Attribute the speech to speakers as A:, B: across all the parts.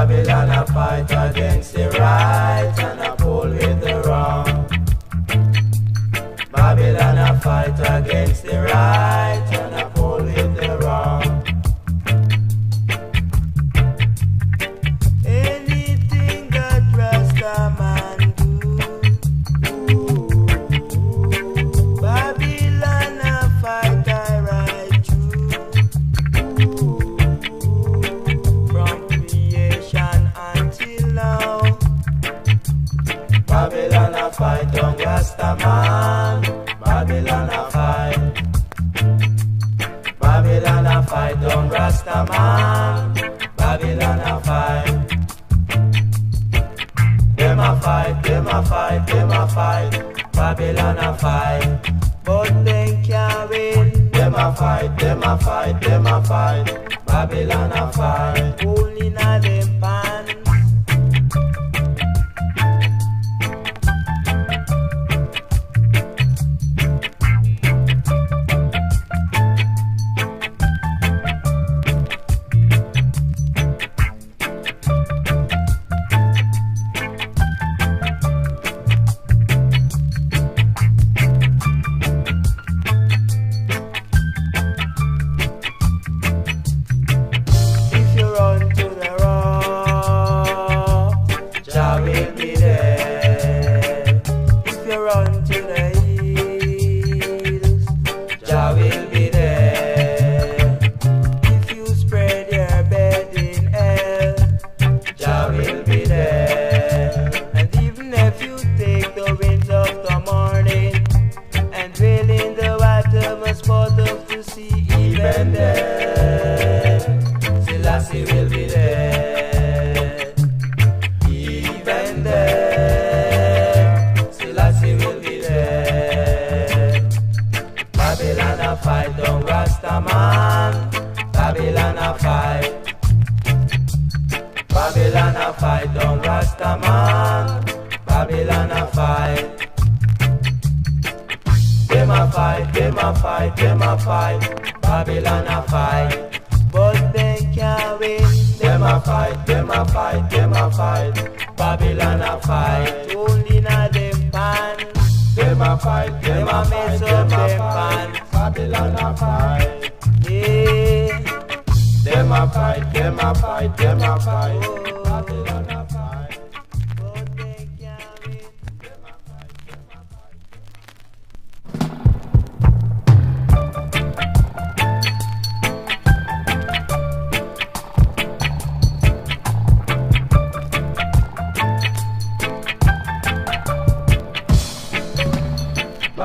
A: Babylon a fight against the right and a pull with the wrong. Babylon a fight against the right and a pull with the wrong. Anything that Rasta man do, Babylon a fight I right through. From creation until now, Babylon a fight on Rasta man. Babylon a fight. Babylon a fight on Rasta man. Babylon a fight. Them a fight, them a fight, them a fight. Babylon a fight. But they can't win. Them a fight, them a fight, them a fight. Babylon a fight. Only na them pants.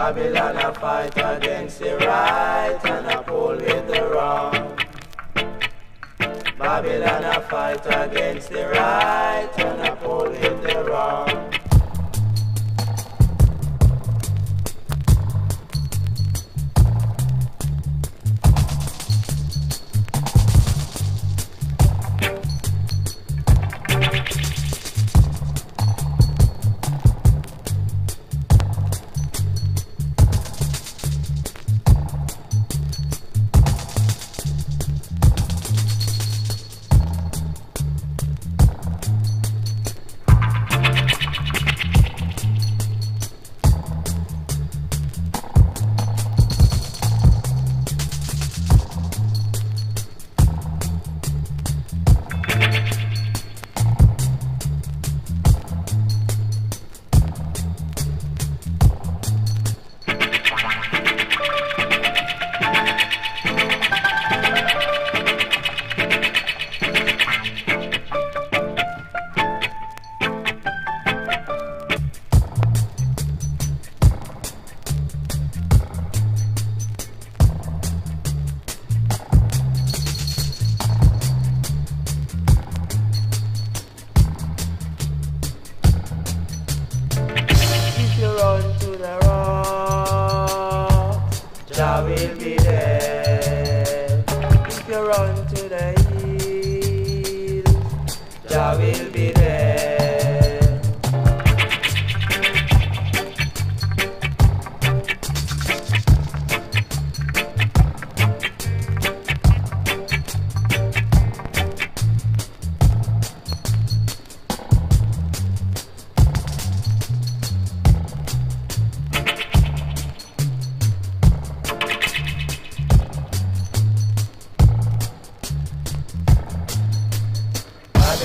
A: Babylon a fight against the right and a pull with the wrong. Babylon a fight against the right and a pull with the wrong.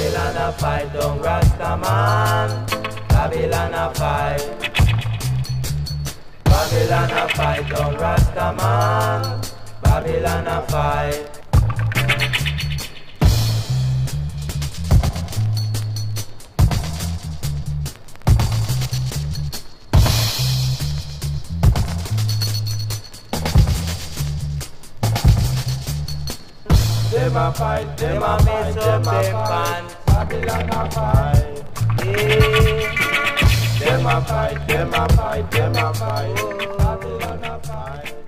A: Babylon a fight down Rasta man. Babylon a fight. Babylon a fight down Rasta man. Babylon a fight.
B: Them a fight, them a fight, them a fight. Babylon a fight. Them a fight, them a fight, them a fight. Babylon a fight.